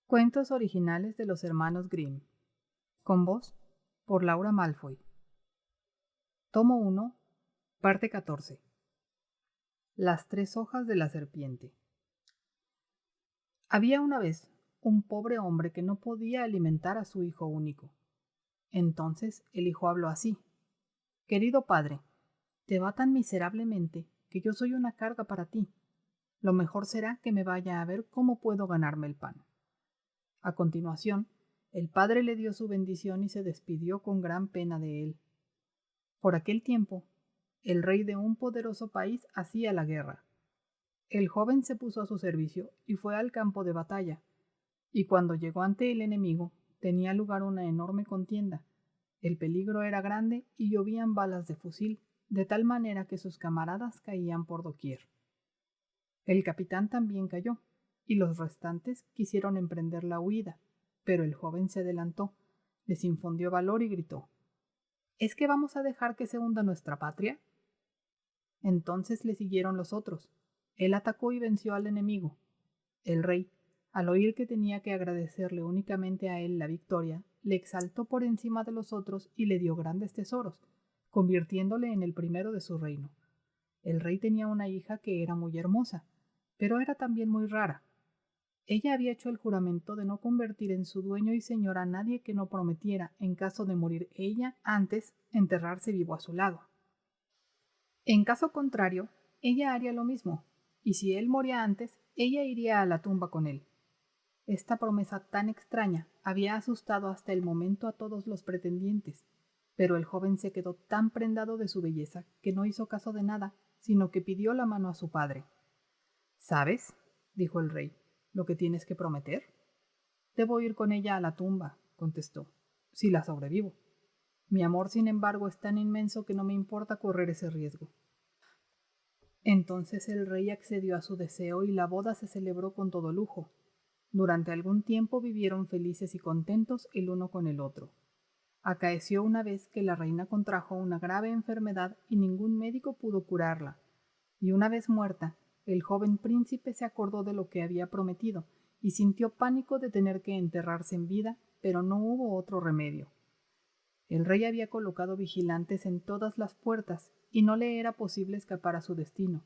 Cuentos originales de los hermanos Grimm. Con voz por Laura Malfoy. Tomo 1, parte 14. Las 3 hojas de la serpiente. Había una vez un pobre hombre que no podía alimentar a su hijo único. Entonces el hijo habló así: «Querido padre, te va tan miserablemente que yo soy una carga para ti. Lo mejor será que me vaya a ver cómo puedo ganarme el pan». A continuación, el padre le dio su bendición y se despidió con gran pena de él. Por aquel tiempo, el rey de un poderoso país hacía la guerra. El joven se puso a su servicio y fue al campo de batalla, y cuando llegó ante el enemigo, tenía lugar una enorme contienda. El peligro era grande y llovían balas de fusil, de tal manera que sus camaradas caían por doquier. El capitán también cayó, y los restantes quisieron emprender la huida, pero el joven se adelantó, les infundió valor y gritó: ¿Es que vamos a dejar que se hunda nuestra patria? Entonces le siguieron los otros. Él atacó y venció al enemigo. El rey, al oír que tenía que agradecerle únicamente a él la victoria, le exaltó por encima de los otros y le dio grandes tesoros, convirtiéndole en el primero de su reino. El rey tenía una hija que era muy hermosa, pero era también muy rara. Ella había hecho el juramento de no convertir en su dueño y señor a nadie que no prometiera, en caso de morir ella, antes enterrarse vivo a su lado. En caso contrario, ella haría lo mismo, y si él moría antes, ella iría a la tumba con él. Esta promesa tan extraña había asustado hasta el momento a todos los pretendientes, pero el joven se quedó tan prendado de su belleza que no hizo caso de nada, sino que pidió la mano a su padre. «¿Sabes?», dijo el rey, «lo que tienes que prometer». «Debo ir con ella a la tumba», contestó, «si la sobrevivo. Mi amor, sin embargo, es tan inmenso que no me importa correr ese riesgo». Entonces el rey accedió a su deseo y la boda se celebró con todo lujo. Durante algún tiempo vivieron felices y contentos el uno con el otro. Acaeció una vez que la reina contrajo una grave enfermedad y ningún médico pudo curarla, y una vez muerta, el joven príncipe se acordó de lo que había prometido y sintió pánico de tener que enterrarse en vida, pero no hubo otro remedio. El rey había colocado vigilantes en todas las puertas y no le era posible escapar a su destino.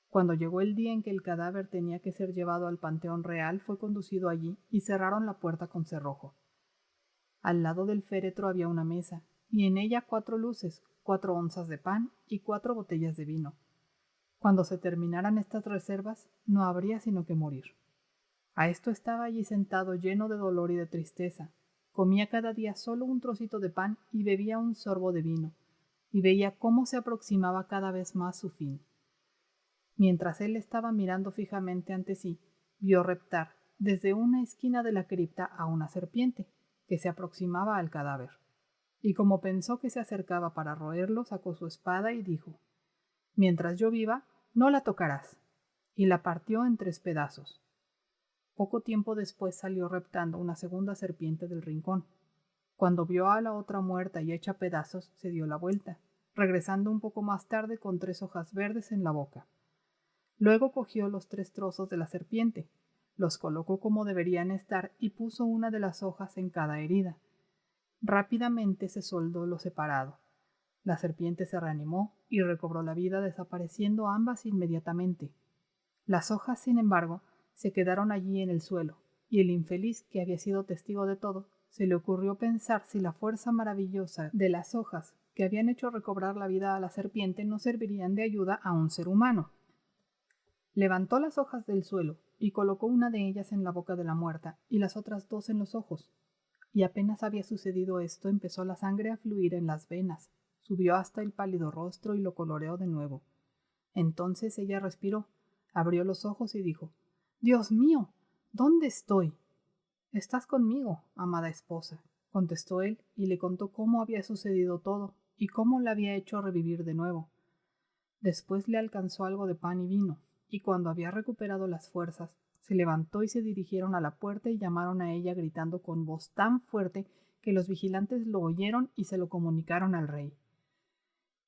Cuando llegó el día en que el cadáver tenía que ser llevado al panteón real, fue conducido allí y cerraron la puerta con cerrojo. Al lado del féretro había una mesa, y en ella 4 luces, 4 onzas de pan y 4 botellas de vino. Cuando se terminaran estas reservas, no habría sino que morir. A esto estaba allí sentado lleno de dolor y de tristeza. Comía cada día solo un trocito de pan y bebía un sorbo de vino, y veía cómo se aproximaba cada vez más su fin. Mientras él estaba mirando fijamente ante sí, vio reptar desde una esquina de la cripta a una serpiente, que se aproximaba al cadáver. Y como pensó que se acercaba para roerlo, sacó su espada y dijo: «Mientras yo viva, no la tocarás», y la partió en 3 pedazos. Poco tiempo después salió reptando una segunda serpiente del rincón. Cuando vio a la otra muerta y hecha pedazos, se dio la vuelta, regresando un poco más tarde con 3 hojas verdes en la boca. Luego cogió los 3 trozos de la serpiente, los colocó como deberían estar y puso una de las hojas en cada herida. Rápidamente se soldó lo separado. La serpiente se reanimó y recobró la vida, desapareciendo ambas inmediatamente. Las hojas, sin embargo, se quedaron allí en el suelo, y el infeliz, que había sido testigo de todo, se le ocurrió pensar si la fuerza maravillosa de las hojas que habían hecho recobrar la vida a la serpiente no servirían de ayuda a un ser humano. Levantó las hojas del suelo y colocó una de ellas en la boca de la muerta y las otras 2 en los ojos. Y apenas había sucedido esto, empezó la sangre a fluir en las venas, subió hasta el pálido rostro y lo coloreó de nuevo. Entonces ella respiró, abrió los ojos y dijo: «Dios mío, ¿dónde estoy?» «Estás conmigo, amada esposa», contestó él, y le contó cómo había sucedido todo y cómo la había hecho revivir de nuevo. Después le alcanzó algo de pan y vino, y cuando había recuperado las fuerzas, se levantó y se dirigieron a la puerta y llamaron a ella gritando con voz tan fuerte que los vigilantes lo oyeron y se lo comunicaron al rey.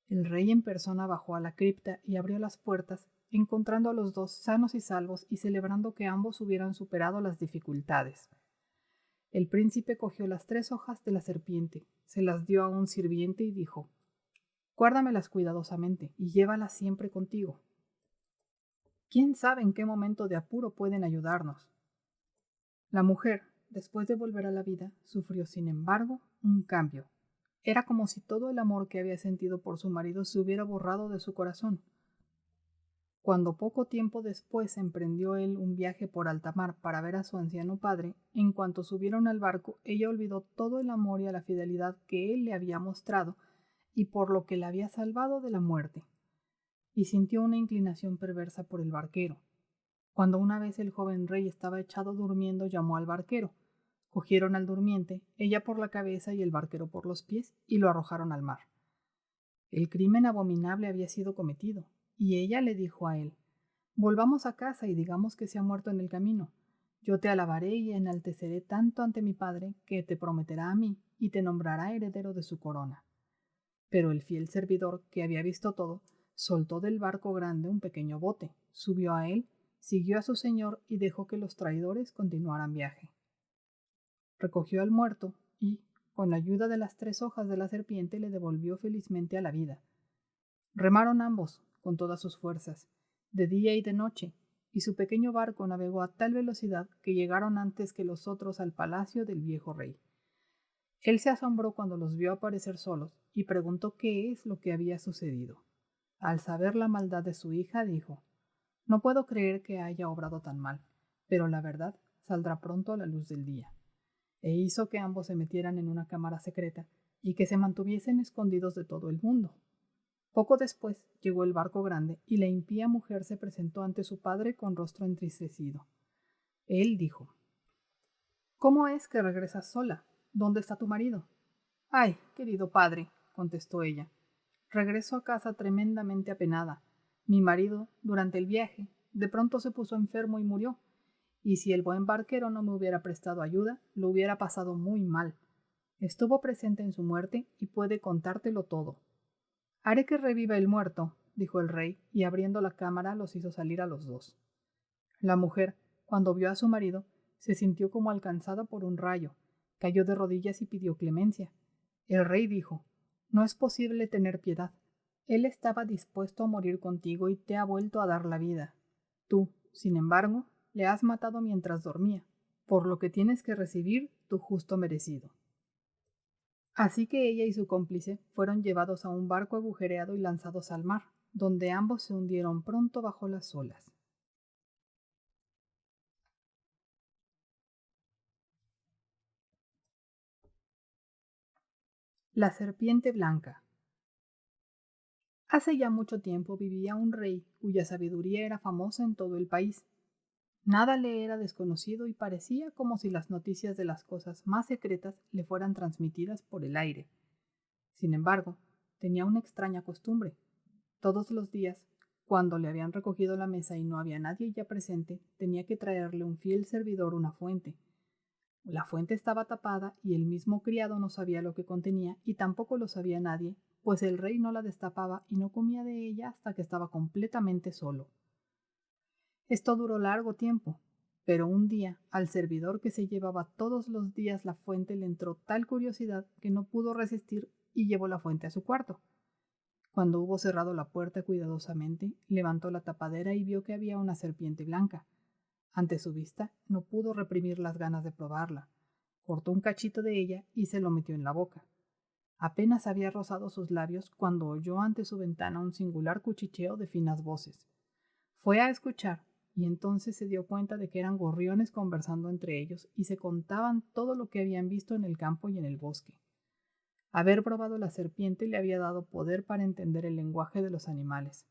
El rey en persona bajó a la cripta y abrió las puertas, encontrando a los 2 sanos y salvos y celebrando que ambos hubieran superado las dificultades. El príncipe cogió las 3 hojas de la serpiente, se las dio a un sirviente y dijo: «Guárdamelas cuidadosamente y llévalas siempre contigo. ¿Quién sabe en qué momento de apuro pueden ayudarnos?». La mujer, después de volver a la vida, sufrió, sin embargo, un cambio. Era como si todo el amor que había sentido por su marido se hubiera borrado de su corazón. Cuando poco tiempo después emprendió él un viaje por alta mar para ver a su anciano padre, en cuanto subieron al barco, ella olvidó todo el amor y la fidelidad que él le había mostrado y por lo que la había salvado de la muerte, y sintió una inclinación perversa por el barquero. Cuando una vez el joven rey estaba echado durmiendo, llamó al barquero. Cogieron al durmiente, ella por la cabeza y el barquero por los pies, y lo arrojaron al mar. El crimen abominable había sido cometido, y ella le dijo a él: «Volvamos a casa y digamos que se ha muerto en el camino. Yo te alabaré y enalteceré tanto ante mi padre que te prometerá a mí y te nombrará heredero de su corona». Pero el fiel servidor, que había visto todo, soltó del barco grande un pequeño bote, subió a él, siguió a su señor y dejó que los traidores continuaran viaje. Recogió al muerto y, con la ayuda de las 3 hojas de la serpiente, le devolvió felizmente a la vida. Remaron ambos, con todas sus fuerzas, de día y de noche, y su pequeño barco navegó a tal velocidad que llegaron antes que los otros al palacio del viejo rey. Él se asombró cuando los vio aparecer solos y preguntó qué es lo que había sucedido. Al saber la maldad de su hija, dijo: «No puedo creer que haya obrado tan mal, pero la verdad saldrá pronto a la luz del día». E hizo que ambos se metieran en una cámara secreta y que se mantuviesen escondidos de todo el mundo. Poco después llegó el barco grande y la impía mujer se presentó ante su padre con rostro entristecido. Él dijo: «¿Cómo es que regresas sola? ¿Dónde está tu marido?». «Ay, querido padre», contestó ella, «regreso a casa tremendamente apenada. Mi marido, durante el viaje, de pronto se puso enfermo y murió, y si el buen barquero no me hubiera prestado ayuda, lo hubiera pasado muy mal. Estuvo presente en su muerte y puede contártelo todo». «Haré que reviva el muerto», dijo el rey, y abriendo la cámara los hizo salir a los dos. La mujer, cuando vio a su marido, se sintió como alcanzada por un rayo, cayó de rodillas y pidió clemencia. El rey dijo: «No es posible tener piedad. Él estaba dispuesto a morir contigo y te ha vuelto a dar la vida. Tú, sin embargo, le has matado mientras dormía, por lo que tienes que recibir tu justo merecido». Así que ella y su cómplice fueron llevados a un barco agujereado y lanzados al mar, donde ambos se hundieron pronto bajo las olas. La serpiente blanca. Hace ya mucho tiempo vivía un rey cuya sabiduría era famosa en todo el país. Nada le era desconocido y parecía como si las noticias de las cosas más secretas le fueran transmitidas por el aire. Sin embargo, tenía una extraña costumbre. Todos los días, cuando le habían recogido la mesa y no había nadie ya presente, tenía que traerle un fiel servidor una fuente. La fuente estaba tapada y el mismo criado no sabía lo que contenía y tampoco lo sabía nadie, pues el rey no la destapaba y no comía de ella hasta que estaba completamente solo. Esto duró largo tiempo, pero un día al servidor que se llevaba todos los días la fuente le entró tal curiosidad que no pudo resistir y llevó la fuente a su cuarto. Cuando hubo cerrado la puerta cuidadosamente, levantó la tapadera y vio que había una serpiente blanca. Ante su vista, no pudo reprimir las ganas de probarla. Cortó un cachito de ella y se lo metió en la boca. Apenas había rozado sus labios cuando oyó ante su ventana un singular cuchicheo de finas voces. Fue a escuchar y entonces se dio cuenta de que eran gorriones conversando entre ellos y se contaban todo lo que habían visto en el campo y en el bosque. Haber probado la serpiente le había dado poder para entender el lenguaje de los animales.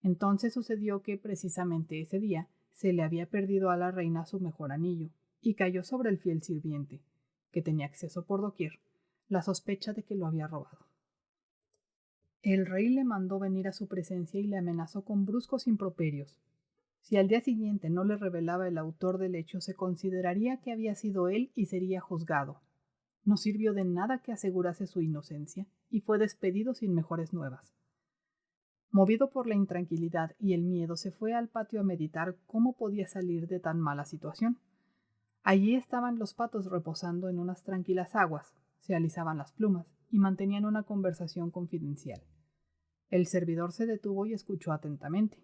Entonces sucedió que precisamente ese día se le había perdido a la reina su mejor anillo y cayó sobre el fiel sirviente, que tenía acceso por doquier, la sospecha de que lo había robado. El rey le mandó venir a su presencia y le amenazó con bruscos improperios. Si al día siguiente no le revelaba el autor del hecho, se consideraría que había sido él y sería juzgado. No sirvió de nada que asegurase su inocencia y fue despedido sin mejores nuevas. Movido por la intranquilidad y el miedo, se fue al patio a meditar cómo podía salir de tan mala situación. Allí estaban los patos reposando en unas tranquilas aguas, se alisaban las plumas y mantenían una conversación confidencial. El servidor se detuvo y escuchó atentamente.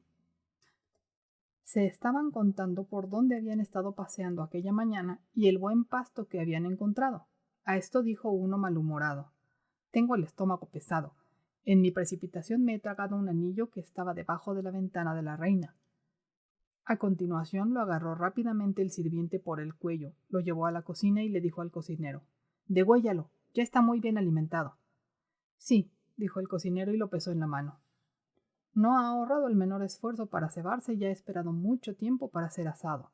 Se estaban contando por dónde habían estado paseando aquella mañana y el buen pasto que habían encontrado. A esto dijo uno malhumorado: «Tengo el estómago pesado. En mi precipitación me he tragado un anillo que estaba debajo de la ventana de la reina». A continuación lo agarró rápidamente el sirviente por el cuello, lo llevó a la cocina y le dijo al cocinero: «Degüéllalo, ya está muy bien alimentado». «Sí», dijo el cocinero y lo pesó en la mano. «No ha ahorrado el menor esfuerzo para cebarse y ha esperado mucho tiempo para ser asado».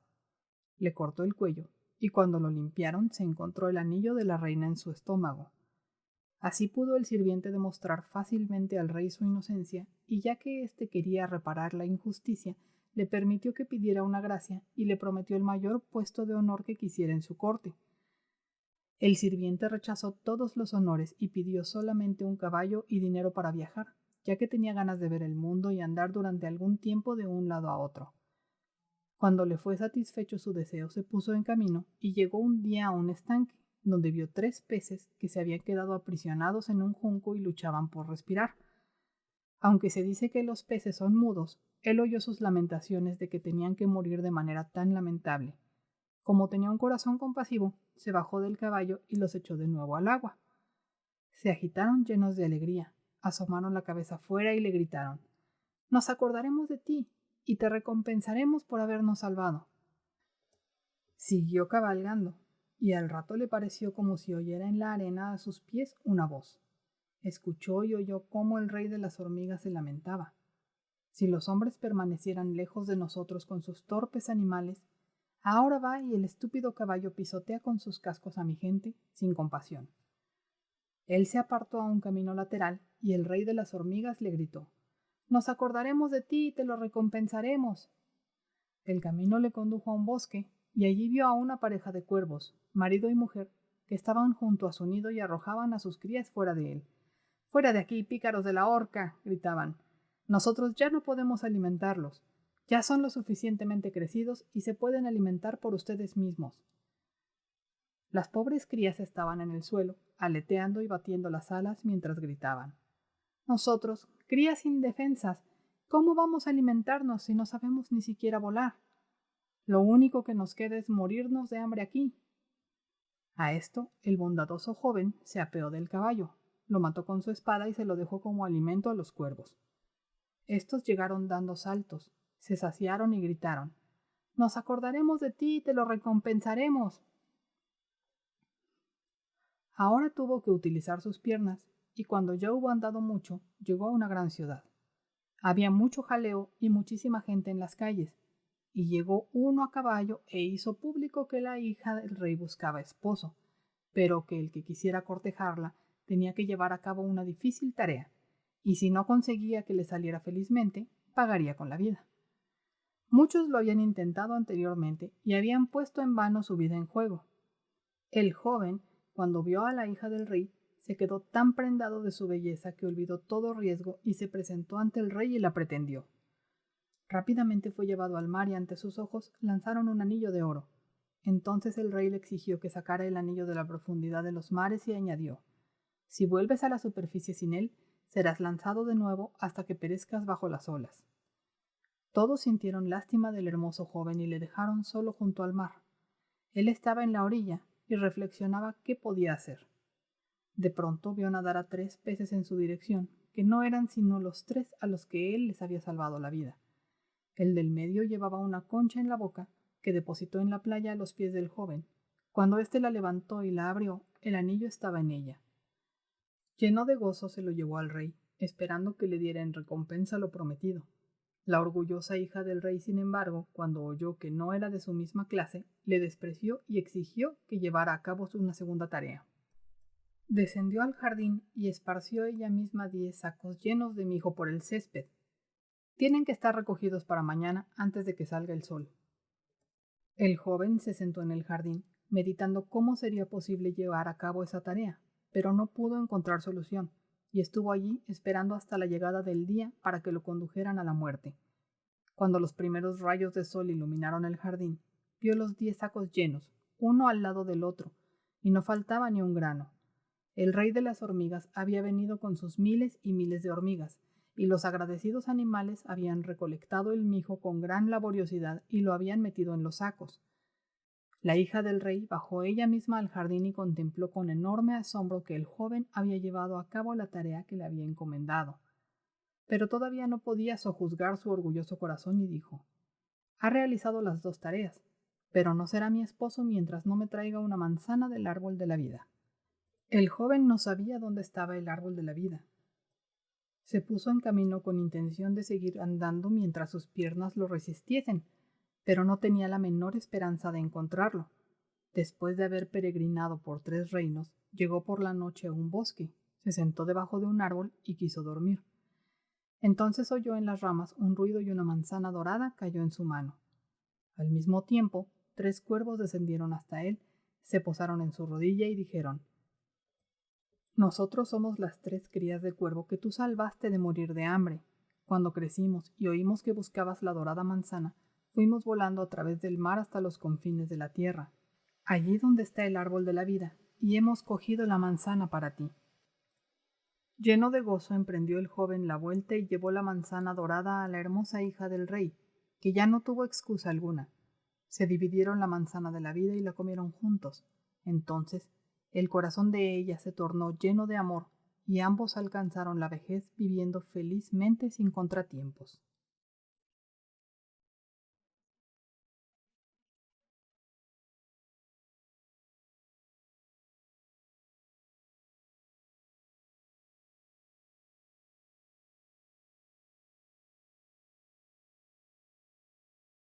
Le cortó el cuello, y cuando lo limpiaron se encontró el anillo de la reina en su estómago. Así pudo el sirviente demostrar fácilmente al rey su inocencia, y ya que éste quería reparar la injusticia, le permitió que pidiera una gracia y le prometió el mayor puesto de honor que quisiera en su corte. El sirviente rechazó todos los honores y pidió solamente un caballo y dinero para viajar, ya que tenía ganas de ver el mundo y andar durante algún tiempo de un lado a otro. Cuando le fue satisfecho su deseo, se puso en camino y llegó un día a un estanque, donde vio 3 peces que se habían quedado aprisionados en un junco y luchaban por respirar. Aunque se dice que los peces son mudos, él oyó sus lamentaciones de que tenían que morir de manera tan lamentable. Como tenía un corazón compasivo, se bajó del caballo y los echó de nuevo al agua. Se agitaron llenos de alegría, asomaron la cabeza fuera y le gritaron: «Nos acordaremos de ti y te recompensaremos por habernos salvado». Siguió cabalgando, y al rato le pareció como si oyera en la arena a sus pies una voz. Escuchó y oyó cómo el rey de las hormigas se lamentaba: «Si los hombres permanecieran lejos de nosotros con sus torpes animales, ahora va y el estúpido caballo pisotea con sus cascos a mi gente sin compasión». Él se apartó a un camino lateral y el rey de las hormigas le gritó: «Nos acordaremos de ti y te lo recompensaremos». El camino le condujo a un bosque y allí vio a una pareja de cuervos, marido y mujer, que estaban junto a su nido y arrojaban a sus crías fuera de él. «¡Fuera de aquí, pícaros de la horca!», gritaban. «Nosotros ya no podemos alimentarlos. Ya son lo suficientemente crecidos y se pueden alimentar por ustedes mismos». Las pobres crías estaban en el suelo, aleteando y batiendo las alas mientras gritaban: «Nosotros, crías indefensas, ¿cómo vamos a alimentarnos si no sabemos ni siquiera volar? Lo único que nos queda es morirnos de hambre aquí». A esto, el bondadoso joven se apeó del caballo, lo mató con su espada y se lo dejó como alimento a los cuervos. Estos llegaron dando saltos, se saciaron y gritaron: «Nos acordaremos de ti y te lo recompensaremos». Ahora tuvo que utilizar sus piernas, y cuando ya hubo andado mucho, llegó a una gran ciudad. Había mucho jaleo y muchísima gente en las calles, y llegó uno a caballo e hizo público que la hija del rey buscaba esposo, pero que el que quisiera cortejarla tenía que llevar a cabo una difícil tarea, y si no conseguía que le saliera felizmente, pagaría con la vida. Muchos lo habían intentado anteriormente y habían puesto en vano su vida en juego. El joven, cuando vio a la hija del rey, se quedó tan prendado de su belleza que olvidó todo riesgo y se presentó ante el rey y la pretendió. Rápidamente fue llevado al mar y ante sus ojos lanzaron un anillo de oro. Entonces el rey le exigió que sacara el anillo de la profundidad de los mares y añadió: «Si vuelves a la superficie sin él, serás lanzado de nuevo hasta que perezcas bajo las olas». Todos sintieron lástima del hermoso joven y le dejaron solo junto al mar. Él estaba en la orilla y reflexionaba qué podía hacer. De pronto vio nadar a 3 peces en su dirección, que no eran sino los 3 a los que él les había salvado la vida. El del medio llevaba una concha en la boca, que depositó en la playa a los pies del joven. Cuando éste la levantó y la abrió, el anillo estaba en ella. Lleno de gozo se lo llevó al rey, esperando que le diera en recompensa lo prometido. La orgullosa hija del rey, sin embargo, cuando oyó que no era de su misma clase, le despreció y exigió que llevara a cabo una segunda tarea. Descendió al jardín y esparció ella misma 10 sacos llenos de mijo por el césped. «Tienen que estar recogidos para mañana antes de que salga el sol». El joven se sentó en el jardín, meditando cómo sería posible llevar a cabo esa tarea, pero no pudo encontrar solución, y estuvo allí esperando hasta la llegada del día para que lo condujeran a la muerte. Cuando los primeros rayos de sol iluminaron el jardín, vio los 10 sacos llenos, uno al lado del otro, y no faltaba ni un grano. El rey de las hormigas había venido con sus miles y miles de hormigas, y los agradecidos animales habían recolectado el mijo con gran laboriosidad y lo habían metido en los sacos. La hija del rey bajó ella misma al jardín y contempló con enorme asombro que el joven había llevado a cabo la tarea que le había encomendado. Pero todavía no podía sojuzgar su orgulloso corazón y dijo: «Ha realizado las dos tareas, pero no será mi esposo mientras no me traiga una manzana del árbol de la vida». El joven no sabía dónde estaba el árbol de la vida. Se puso en camino con intención de seguir andando mientras sus piernas lo resistiesen, pero no tenía la menor esperanza de encontrarlo. Después de haber peregrinado por 3 reinos, llegó por la noche a un bosque, se sentó debajo de un árbol y quiso dormir. Entonces oyó en las ramas un ruido y una manzana dorada cayó en su mano. Al mismo tiempo, 3 cuervos descendieron hasta él, se posaron en su rodilla y dijeron: «Nosotros somos las 3 crías de cuervo que tú salvaste de morir de hambre. Cuando crecimos y oímos que buscabas la dorada manzana, fuimos volando a través del mar hasta los confines de la tierra, allí donde está el árbol de la vida, y hemos cogido la manzana para ti». Lleno de gozo emprendió el joven la vuelta y llevó la manzana dorada a la hermosa hija del rey, que ya no tuvo excusa alguna. Se dividieron la manzana de la vida y la comieron juntos. Entonces el corazón de ella se tornó lleno de amor y ambos alcanzaron la vejez viviendo felizmente sin contratiempos.